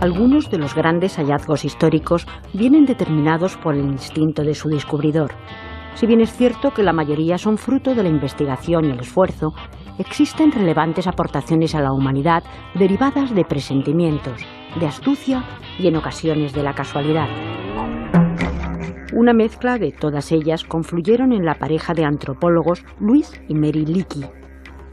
Algunos de los grandes hallazgos históricos vienen determinados por el instinto de su descubridor. Si bien es cierto que la mayoría son fruto de la investigación y el esfuerzo, existen relevantes aportaciones a la humanidad derivadas de presentimientos, de astucia y en ocasiones de la casualidad. Una mezcla de todas ellas confluyeron en la pareja de antropólogos Louis y Mary Leakey,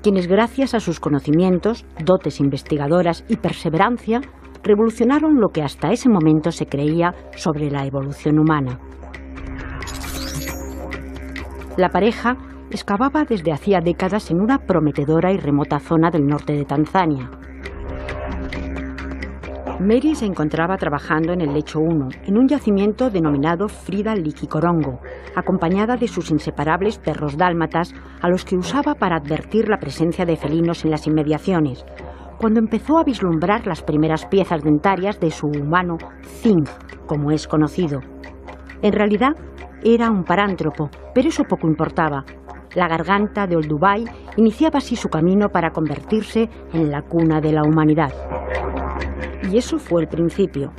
quienes gracias a sus conocimientos, dotes investigadoras y perseverancia revolucionaron lo que hasta ese momento se creía sobre la evolución humana. La pareja excavaba desde hacía décadas en una prometedora y remota zona del norte de Tanzania. Mary se encontraba trabajando en el lecho 1, en un yacimiento denominado Frida Leakey Korongo, acompañada de sus inseparables perros dálmatas, a los que usaba para advertir la presencia de felinos en las inmediaciones, cuando empezó a vislumbrar las primeras piezas dentarias de su humano Thing, como es conocido. En realidad, era un parántropo, pero eso poco importaba. La garganta de Olduvai iniciaba así su camino para convertirse en la cuna de la humanidad. Y eso fue el principio.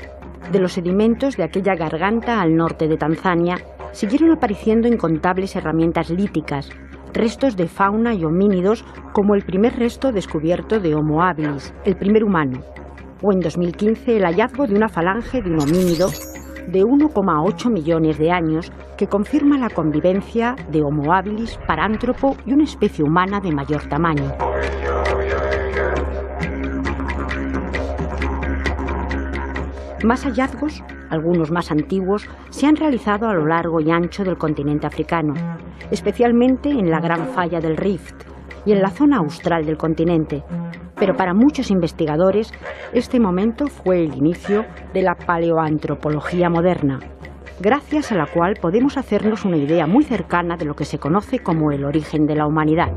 De los sedimentos de aquella garganta al norte de Tanzania siguieron apareciendo incontables herramientas líticas, restos de fauna y homínidos, como el primer resto descubierto de Homo habilis, el primer humano, o en 2015 el hallazgo de una falange de un homínido de 1,8 millones de años que confirma la convivencia de Homo habilis, parántropo y una especie humana de mayor tamaño. Más hallazgos, algunos más antiguos, se han realizado a lo largo y ancho del continente africano, especialmente en la Gran Falla del Rift y en la zona austral del continente. Pero para muchos investigadores, este momento fue el inicio de la paleoantropología moderna, gracias a la cual podemos hacernos una idea muy cercana de lo que se conoce como el origen de la humanidad.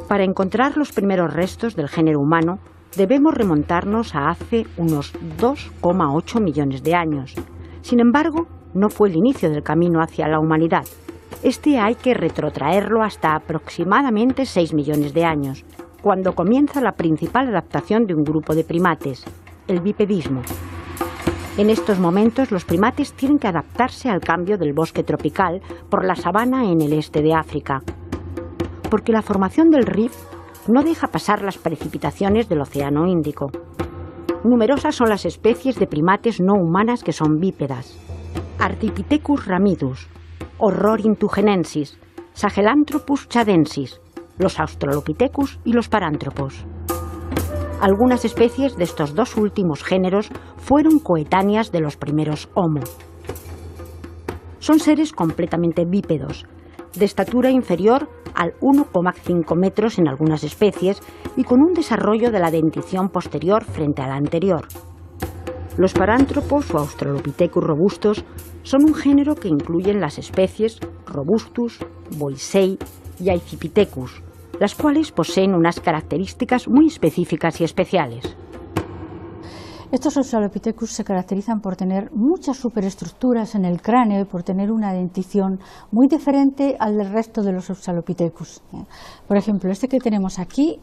Para encontrar los primeros restos del género humano, debemos remontarnos a hace unos 2,8 millones de años. Sin embargo, no fue el inicio del camino hacia la humanidad. Este hay que retrotraerlo hasta aproximadamente 6 millones de años, cuando comienza la principal adaptación de un grupo de primates, el bipedismo. En estos momentos, los primates tienen que adaptarse al cambio del bosque tropical por la sabana en el este de África, porque la formación del rift no deja pasar las precipitaciones del Océano Índico. Numerosas son las especies de primates no humanas que son bípedas. Ardipithecus ramidus, Orrorintugenensis, Sahelanthropus chadensis, los Australopithecus y los parántropos. Algunas especies de estos dos últimos géneros fueron coetáneas de los primeros Homo. Son seres completamente bípedos, de estatura inferior al 1,5 metros en algunas especies y con un desarrollo de la dentición posterior frente a la anterior. Los parántropos o Australopithecus robustos son un género que incluyen las especies Robustus, Boisei y Aethipithecus, las cuales poseen unas características muy específicas y especiales. Estos Australopithecus se caracterizan por tener muchas superestructuras en el cráneo y por tener una dentición muy diferente al del resto de los Australopithecus. Por ejemplo, este que tenemos aquí,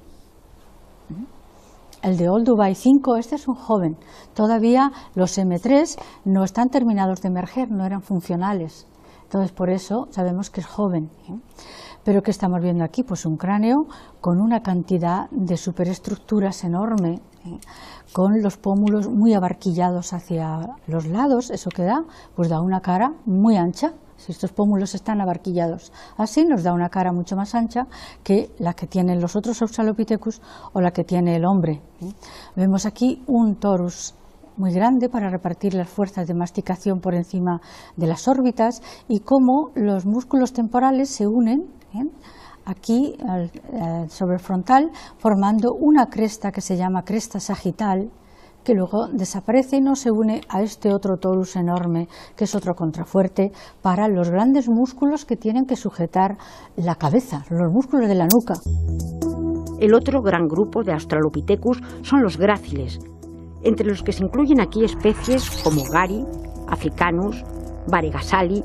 el de Olduvai 5, este es un joven. Todavía los M3 no están terminados de emerger, no eran funcionales. Entonces, por eso sabemos que es joven. Pero ¿qué estamos viendo aquí? Pues un cráneo con una cantidad de superestructuras enorme, con los pómulos muy abarquillados hacia los lados. ¿Eso que da? Pues da una cara muy ancha. Si estos pómulos están abarquillados así, nos da una cara mucho más ancha que la que tienen los otros Australopithecus o la que tiene el hombre. Vemos aquí un torus muy grande para repartir las fuerzas de masticación por encima de las órbitas y cómo los músculos temporales se unen aquí sobre el frontal, formando una cresta que se llama cresta sagital, que luego desaparece y no se une a este otro torus enorme, que es otro contrafuerte para los grandes músculos que tienen que sujetar la cabeza, los músculos de la nuca. El otro gran grupo de Australopithecus son los gráciles, entre los que se incluyen aquí especies como Gari, Africanus, Varegasali,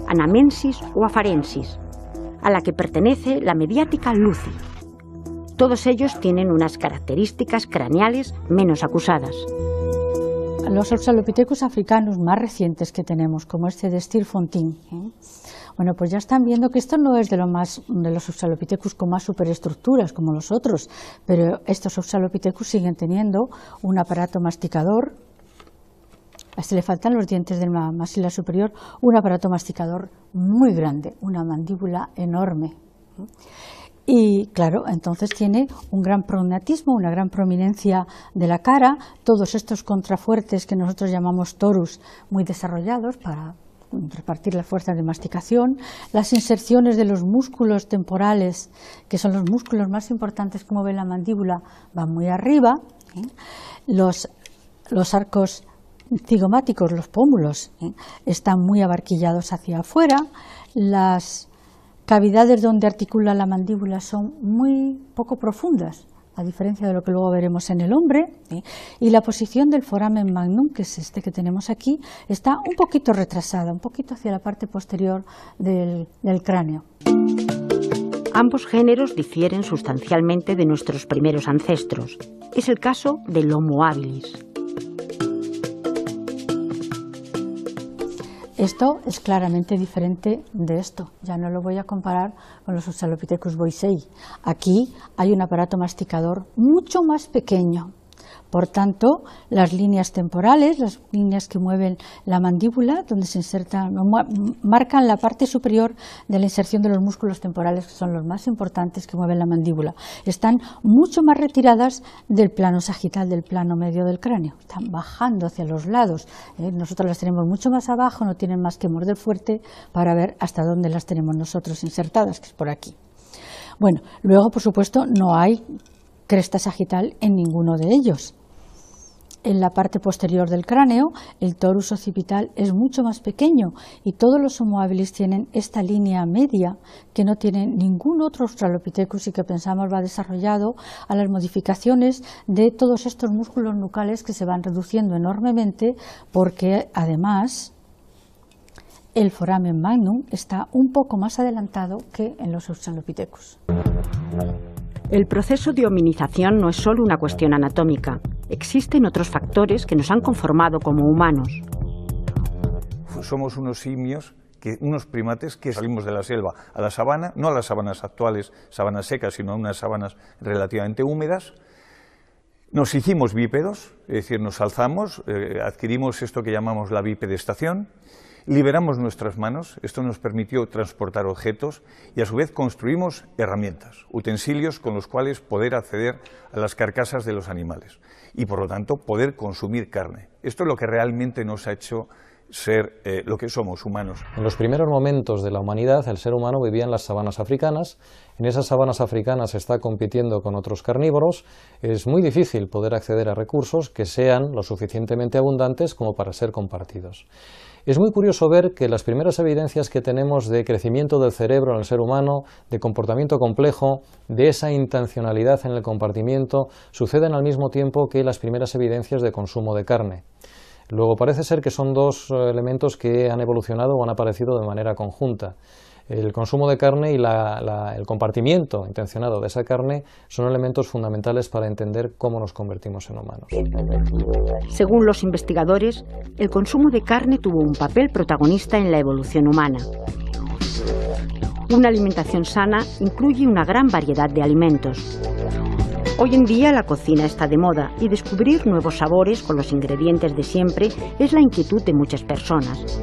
Anamensis o Afarensis, a la que pertenece la mediática Lucy. Todos ellos tienen unas características craneales menos acusadas. Los Australopithecus africanos más recientes que tenemos, como este de Stilfontein, bueno, pues ya están viendo que esto no es de los Australopithecus con más superestructuras como los otros, pero estos Australopithecus siguen teniendo un aparato masticador. A este le faltan los dientes del maxilar superior, un aparato masticador muy grande, una mandíbula enorme. Y claro, entonces tiene un gran prognatismo, una gran prominencia de la cara, todos estos contrafuertes que nosotros llamamos torus muy desarrollados para repartir la fuerza de masticación, las inserciones de los músculos temporales, que son los músculos más importantes que mueven la mandíbula, van muy arriba, los arcos cigomáticos, los pómulos, están muy abarquillados hacia afuera, las cavidades donde articula la mandíbula son muy poco profundas, a diferencia de lo que luego veremos en el hombre, y la posición del foramen magnum, que es este que tenemos aquí, está un poquito retrasada, un poquito hacia la parte posterior del cráneo. Ambos géneros difieren sustancialmente de nuestros primeros ancestros. Es el caso del Homo habilis. Esto es claramente diferente de esto, ya no lo voy a comparar con los Australopithecus boisei. Aquí hay un aparato masticador mucho más pequeño, por tanto las líneas temporales, las líneas que mueven la mandíbula, donde se insertan, marcan la parte superior de la inserción de los músculos temporales, que son los más importantes que mueven la mandíbula. Están mucho más retiradas del plano sagital, del plano medio del cráneo, están bajando hacia los lados. Nosotros las tenemos mucho más abajo, no tienen más que morder fuerte para ver hasta dónde las tenemos nosotros insertadas, que es por aquí. Bueno, luego por supuesto no hay cresta sagital en ninguno de ellos. En la parte posterior del cráneo, el torus occipital es mucho más pequeño y todos los Homo habilis tienen esta línea media que no tiene ningún otro Australopithecus y que pensamos va desarrollado a las modificaciones de todos estos músculos nucales que se van reduciendo enormemente, porque además el foramen magnum está un poco más adelantado que en los Australopithecus. El proceso de hominización no es solo una cuestión anatómica. Existen otros factores que nos han conformado como humanos. Somos unos simios, unos primates que salimos de la selva a la sabana, no a las sabanas actuales, sabanas secas, sino a unas sabanas relativamente húmedas. Nos hicimos bípedos, es decir, nos alzamos, adquirimos esto que llamamos la bipedestación, liberamos nuestras manos, esto nos permitió transportar objetos y a su vez construimos herramientas, utensilios con los cuales poder acceder a las carcasas de los animales y por lo tanto poder consumir carne. Esto es lo que realmente nos ha hecho ser lo que somos, humanos. En los primeros momentos de la humanidad, el ser humano vivía en las sabanas africanas. En esas sabanas africanas está compitiendo con otros carnívoros. Es muy difícil poder acceder a recursos que sean lo suficientemente abundantes como para ser compartidos. Es muy curioso ver que las primeras evidencias que tenemos de crecimiento del cerebro en el ser humano, de comportamiento complejo, de esa intencionalidad en el compartimiento, suceden al mismo tiempo que las primeras evidencias de consumo de carne. Luego parece ser que son dos elementos que han evolucionado o han aparecido de manera conjunta. El consumo de carne y el compartimiento intencionado de esa carne son elementos fundamentales para entender cómo nos convertimos en humanos. Según los investigadores, el consumo de carne tuvo un papel protagonista en la evolución humana. Una alimentación sana incluye una gran variedad de alimentos. Hoy en día la cocina está de moda y descubrir nuevos sabores con los ingredientes de siempre es la inquietud de muchas personas.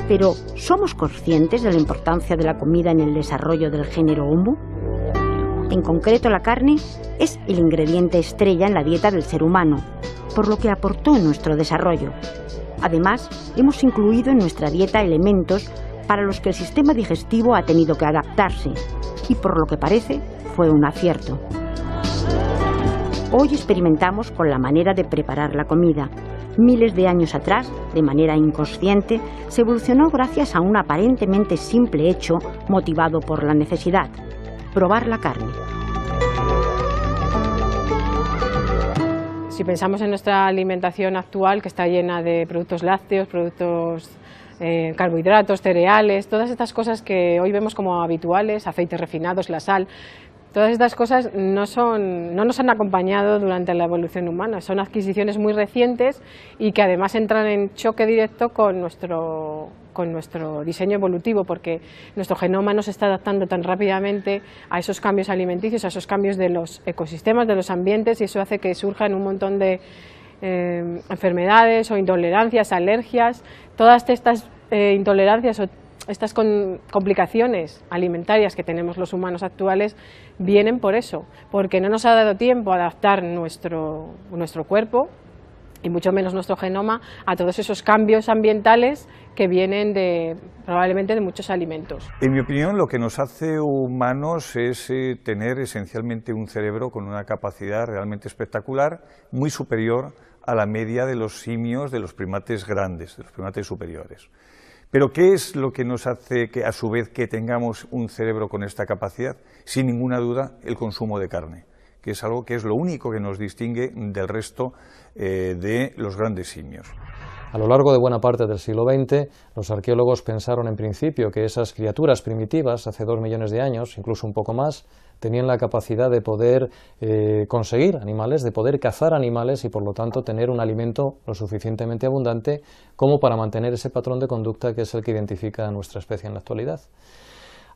Pero, ¿somos conscientes de la importancia de la comida en el desarrollo del género Homo? En concreto, la carne es el ingrediente estrella en la dieta del ser humano, por lo que aportó en nuestro desarrollo. Además, hemos incluido en nuestra dieta elementos para los que el sistema digestivo ha tenido que adaptarse, y por lo que parece, fue un acierto. Hoy experimentamos con la manera de preparar la comida. Miles de años atrás, de manera inconsciente, se evolucionó gracias a un aparentemente simple hecho motivado por la necesidad: probar la carne. Si pensamos en nuestra alimentación actual, que está llena de productos lácteos, productos carbohidratos, cereales, todas estas cosas que hoy vemos como habituales, aceites refinados, la sal, Todas estas cosas no nos han acompañado durante la evolución humana, son adquisiciones muy recientes y que además entran en choque directo con nuestro diseño evolutivo, porque nuestro genoma no se está adaptando tan rápidamente a esos cambios alimenticios, a esos cambios de los ecosistemas, de los ambientes, y eso hace que surjan un montón de enfermedades o intolerancias, alergias. Todas estas intolerancias o estas complicaciones alimentarias que tenemos los humanos actuales vienen por eso, porque no nos ha dado tiempo a adaptar nuestro cuerpo y mucho menos nuestro genoma a todos esos cambios ambientales que vienen probablemente de muchos alimentos. En mi opinión, lo que nos hace humanos es tener esencialmente un cerebro con una capacidad realmente espectacular, muy superior a la media de los simios, de los primates grandes, de los primates superiores. Pero ¿qué es lo que nos hace que, a su vez, que tengamos un cerebro con esta capacidad? Sin ninguna duda, el consumo de carne, que es algo que es lo único que nos distingue del resto de los grandes simios. A lo largo de buena parte del siglo XX, los arqueólogos pensaron en principio que esas criaturas primitivas, hace 2 millones de años, incluso un poco más, tenían la capacidad de poder conseguir animales, de poder cazar animales y por lo tanto tener un alimento lo suficientemente abundante como para mantener ese patrón de conducta que es el que identifica a nuestra especie en la actualidad.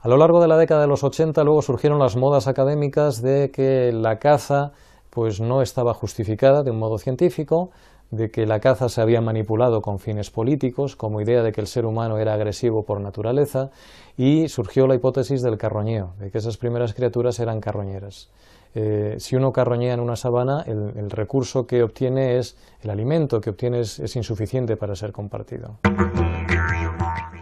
A lo largo de la década de los 80 luego surgieron las modas académicas de que la caza pues no estaba justificada de un modo científico, de que la caza se había manipulado con fines políticos, como idea de que el ser humano era agresivo por naturaleza, y surgió la hipótesis del carroñeo, de que esas primeras criaturas eran carroñeras. Si uno carroñea en una sabana, el recurso que obtiene el alimento que obtiene es insuficiente para ser compartido.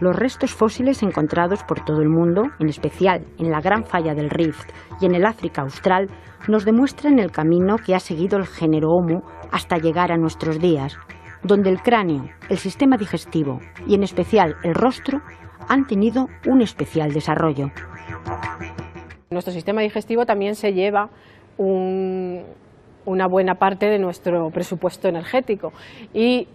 Los restos fósiles encontrados por todo el mundo, en especial en la Gran Falla del Rift y en el África Austral, nos demuestran el camino que ha seguido el género Homo hasta llegar a nuestros días, donde el cráneo, el sistema digestivo y en especial el rostro han tenido un especial desarrollo. Nuestro sistema digestivo también se lleva una buena parte de nuestro presupuesto energético y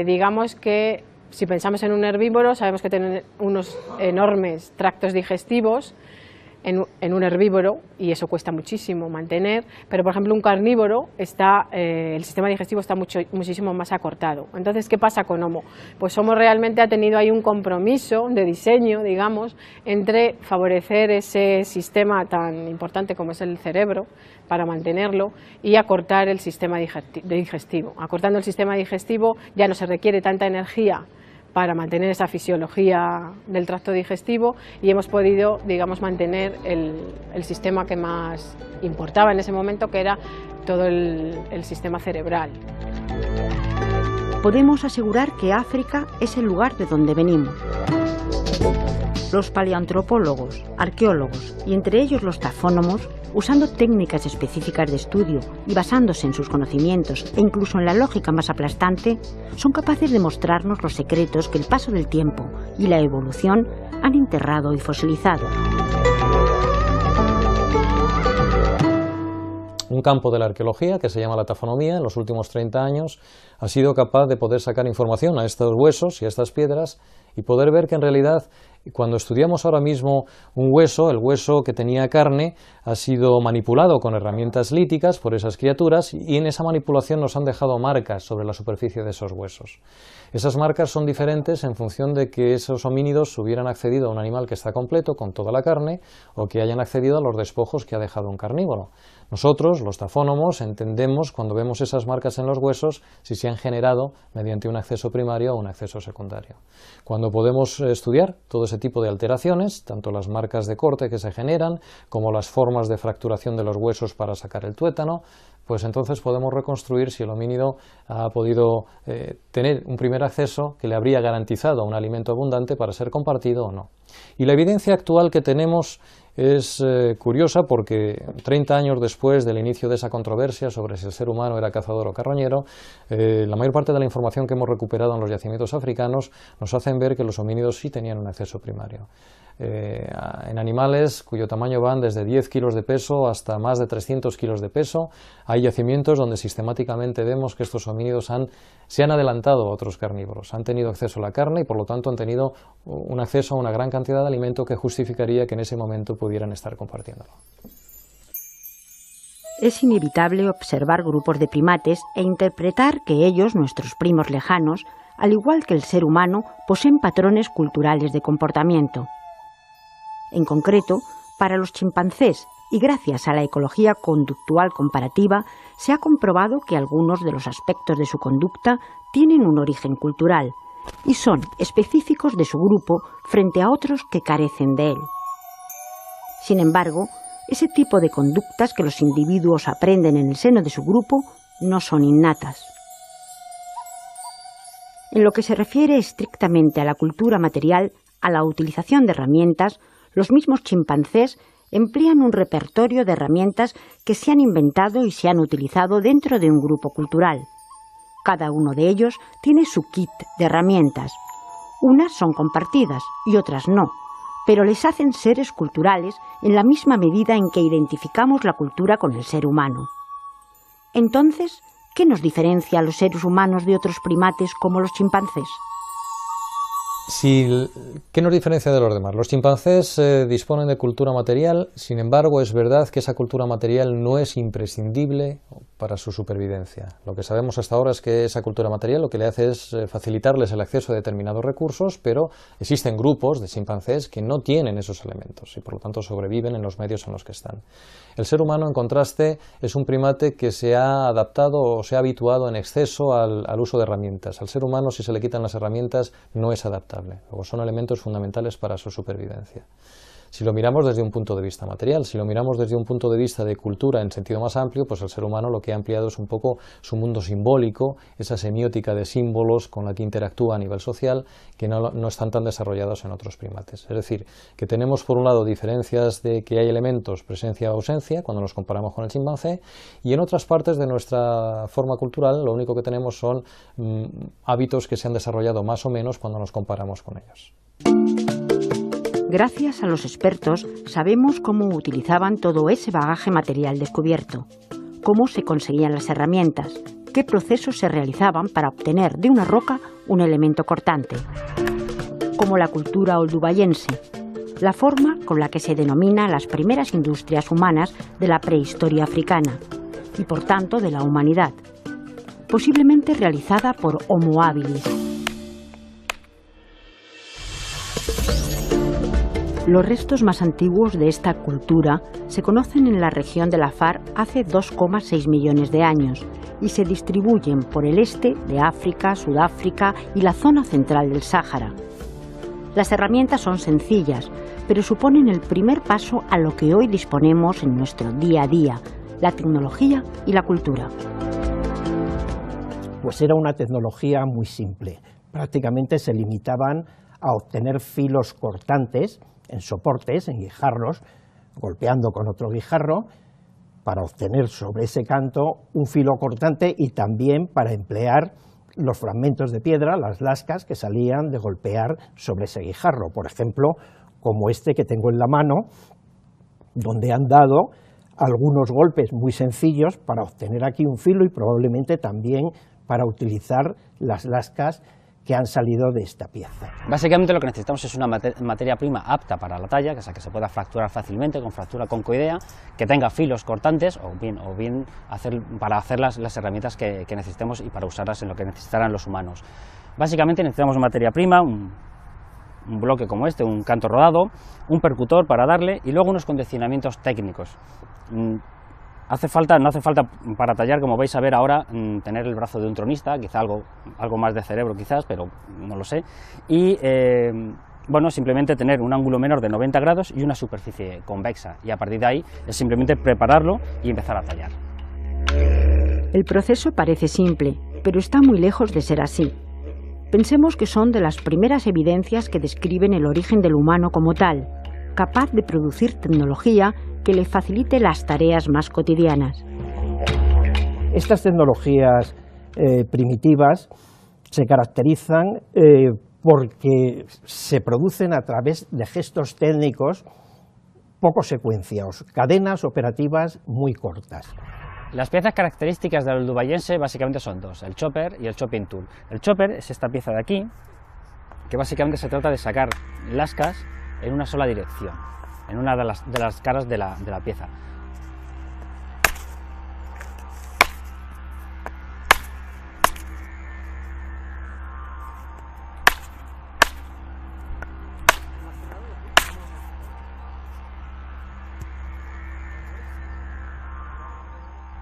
digamos que si pensamos en un herbívoro, sabemos que tienen unos enormes tractos digestivos en un herbívoro y eso cuesta muchísimo mantener, pero por ejemplo un carnívoro el sistema digestivo está muchísimo más acortado. Entonces, ¿qué pasa con Homo? Pues Homo realmente ha tenido ahí un compromiso de diseño, digamos, entre favorecer ese sistema tan importante como es el cerebro para mantenerlo y acortar el sistema digestivo. Acortando el sistema digestivo ya no se requiere tanta energía para mantener esa fisiología del tracto digestivo y hemos podido, digamos, mantener el sistema que más importaba en ese momento, que era todo el sistema cerebral. Podemos asegurar que África es el lugar de donde venimos. Los paleoantropólogos, arqueólogos y entre ellos los tafónomos, usando técnicas específicas de estudio y basándose en sus conocimientos e incluso en la lógica más aplastante, son capaces de mostrarnos los secretos que el paso del tiempo y la evolución han enterrado y fosilizado. Un campo de la arqueología, que se llama la tafonomía, en los últimos 30 años ha sido capaz de poder sacar información a estos huesos y a estas piedras y poder ver que en realidad cuando estudiamos ahora mismo un hueso, el hueso que tenía carne ha sido manipulado con herramientas líticas por esas criaturas y en esa manipulación nos han dejado marcas sobre la superficie de esos huesos. Esas marcas son diferentes en función de que esos homínidos hubieran accedido a un animal que está completo con toda la carne o que hayan accedido a los despojos que ha dejado un carnívoro. Nosotros, los tafónomos, entendemos cuando vemos esas marcas en los huesos si se han generado mediante un acceso primario o un acceso secundario. Cuando podemos estudiar todo ese tipo de alteraciones, tanto las marcas de corte que se generan como las formas de fracturación de los huesos para sacar el tuétano, pues entonces podemos reconstruir si el homínido ha podido tener un primer acceso que le habría garantizado un alimento abundante para ser compartido o no. Y la evidencia actual que tenemos es curiosa porque 30 años después del inicio de esa controversia sobre si el ser humano era cazador o carroñero, la mayor parte de la información que hemos recuperado en los yacimientos africanos nos hacen ver que los homínidos sí tenían un acceso primario. En animales cuyo tamaño van desde 10 kilos de peso hasta más de 300 kilos de peso, hay yacimientos donde sistemáticamente vemos que estos homínidos se han adelantado a otros carnívoros, han tenido acceso a la carne y por lo tanto han tenido un acceso a una gran cantidad de alimento que justificaría que en ese momento pudieran estar compartiéndolo. es inevitable observar grupos de primates e interpretar que ellos, nuestros primos lejanos, al igual que el ser humano, poseen patrones culturales de comportamiento. En concreto, para los chimpancés, y gracias a la ecología conductual comparativa, se ha comprobado que algunos de los aspectos de su conducta tienen un origen cultural y son específicos de su grupo frente a otros que carecen de él. Sin embargo, ese tipo de conductas que los individuos aprenden en el seno de su grupo no son innatas. En lo que se refiere estrictamente a la cultura material, a la utilización de herramientas, los mismos chimpancés emplean un repertorio de herramientas que se han inventado y se han utilizado dentro de un grupo cultural. Cada uno de ellos tiene su kit de herramientas. Unas son compartidas y otras no, pero les hacen seres culturales en la misma medida en que identificamos la cultura con el ser humano. Entonces, ¿qué nos diferencia a los seres humanos de otros primates como los chimpancés? ¿Qué nos diferencia de los demás? Los chimpancés disponen de cultura material, sin embargo es verdad que esa cultura material no es imprescindible para su supervivencia. Lo que sabemos hasta ahora es que esa cultura material lo que le hace es facilitarles el acceso a determinados recursos, pero existen grupos de chimpancés que no tienen esos elementos y por lo tanto sobreviven en los medios en los que están. El ser humano, en contraste, es un primate que se ha adaptado o se ha habituado en exceso al uso de herramientas. Al ser humano, si se le quitan las herramientas, no es adaptable. Luego son elementos fundamentales para su supervivencia. Si lo miramos desde un punto de vista material, si lo miramos desde un punto de vista de cultura en sentido más amplio, pues el ser humano lo que ha ampliado es un poco su mundo simbólico, esa semiótica de símbolos con la que interactúa a nivel social, que no están tan desarrollados en otros primates. Es decir, que tenemos por un lado diferencias de que hay elementos presencia o ausencia cuando nos comparamos con el chimpancé, y en otras partes de nuestra forma cultural lo único que tenemos son hábitos que se han desarrollado más o menos cuando nos comparamos con ellos. Gracias a los expertos sabemos cómo utilizaban todo ese bagaje material descubierto, cómo se conseguían las herramientas, qué procesos se realizaban para obtener de una roca un elemento cortante, como la cultura oldubayense, la forma con la que se denomina las primeras industrias humanas de la prehistoria africana y por tanto de la humanidad, posiblemente realizada por Homo habilis. Los restos más antiguos de esta cultura se conocen en la región de la FAR hace 2,6 millones de años y se distribuyen por el este de África, Sudáfrica y la zona central del Sáhara. Las herramientas son sencillas, pero suponen el primer paso a lo que hoy disponemos en nuestro día a día, la tecnología y la cultura. Pues era una tecnología muy simple. Prácticamente se limitaban a obtener filos cortantes en soportes, en guijarros, golpeando con otro guijarro, para obtener sobre ese canto un filo cortante y también para emplear los fragmentos de piedra, las lascas que salían de golpear sobre ese guijarro. Por ejemplo, como este que tengo en la mano, donde han dado algunos golpes muy sencillos para obtener aquí un filo y probablemente también para utilizar las lascas que han salido de esta pieza. Básicamente lo que necesitamos es una materia prima apta para la talla, que se pueda fracturar fácilmente, con fractura concoidea, que tenga filos cortantes o bien para hacer las herramientas que necesitemos y para usarlas en lo que necesitarán los humanos. Básicamente necesitamos materia prima, un bloque como este, un canto rodado, un percutor para darle y luego unos condicionamientos técnicos. No hace falta para tallar, como vais a ver ahora, tener el brazo de un tronista, quizá algo más de cerebro quizás, pero no lo sé, y bueno, simplemente tener un ángulo menor de 90 grados y una superficie convexa, y a partir de ahí es simplemente prepararlo y empezar a tallar. El proceso parece simple, pero está muy lejos de ser así. Pensemos que son de las primeras evidencias que describen el origen del humano como tal, capaz de producir tecnología que le facilite las tareas más cotidianas. Estas tecnologías primitivas se caracterizan porque se producen a través de gestos técnicos poco secuenciados, cadenas operativas muy cortas. Las piezas características del oldubayense básicamente son dos, el chopper y el chopping tool. El chopper es esta pieza de aquí, que básicamente se trata de sacar lascas en una sola dirección, en una de las caras de la pieza.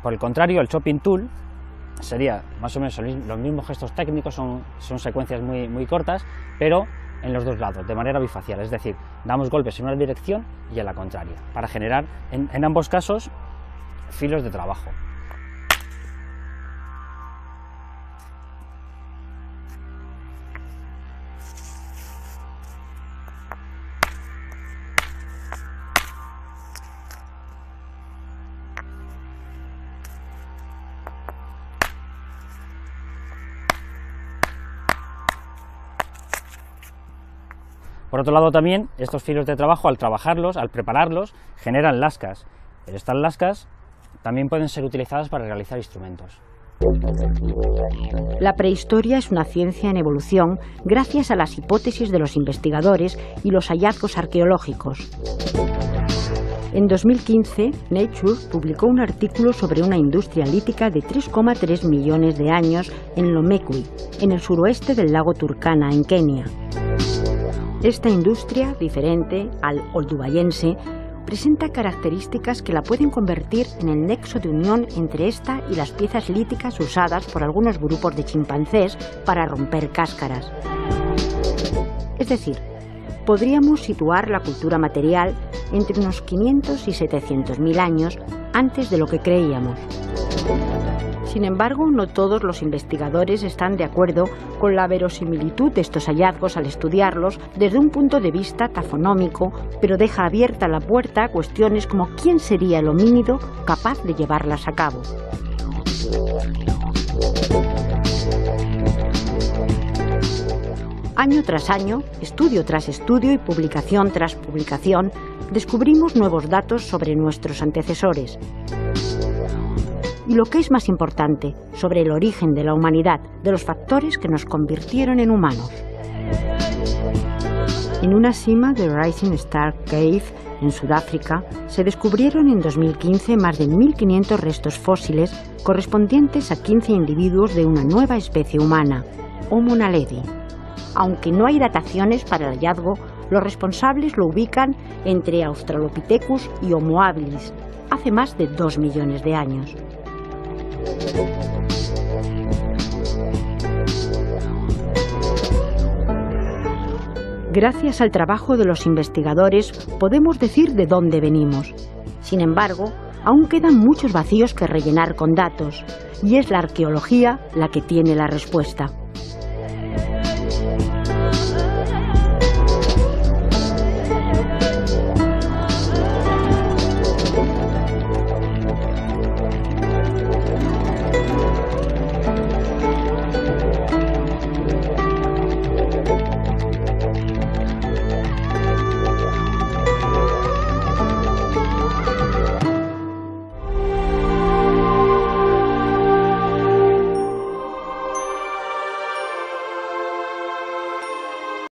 Por el contrario, el chopping tool sería más o menos los mismos gestos técnicos, son secuencias muy cortas, pero en los dos lados, de manera bifacial, es decir, damos golpes en una dirección y en la contraria, para generar en ambos casos filos de trabajo. Por otro lado también, estos filos de trabajo, al trabajarlos, al prepararlos, generan lascas. Pero estas lascas también pueden ser utilizadas para realizar instrumentos. La prehistoria es una ciencia en evolución gracias a las hipótesis de los investigadores y los hallazgos arqueológicos. En 2015, Nature publicó un artículo sobre una industria lítica de 3,3 millones de años en Lomekwi, en el suroeste del lago Turkana, en Kenia. Esta industria, diferente al oldubayense, presenta características que la pueden convertir en el nexo de unión entre esta y las piezas líticas usadas por algunos grupos de chimpancés para romper cáscaras. Es decir, podríamos situar la cultura material entre unos 500 y 700.000 años antes de lo que creíamos. Sin embargo, no todos los investigadores están de acuerdo con la verosimilitud de estos hallazgos al estudiarlos desde un punto de vista taxonómico, pero deja abierta la puerta a cuestiones como quién sería el homínido capaz de llevarlas a cabo. Año tras año, estudio tras estudio y publicación tras publicación, descubrimos nuevos datos sobre nuestros antecesores. Y lo que es más importante, sobre el origen de la humanidad, de los factores que nos convirtieron en humanos. En una cima de Rising Star Cave, en Sudáfrica, se descubrieron en 2015 más de 1.500 restos fósiles correspondientes a 15 individuos de una nueva especie humana, Homo naledi. Aunque no hay dataciones para el hallazgo, los responsables lo ubican entre Australopithecus y Homo habilis, hace más de 2 millones de años. Gracias al trabajo de los investigadores podemos decir de dónde venimos. Sin embargo, aún quedan muchos vacíos que rellenar con datos, y es la arqueología la que tiene la respuesta.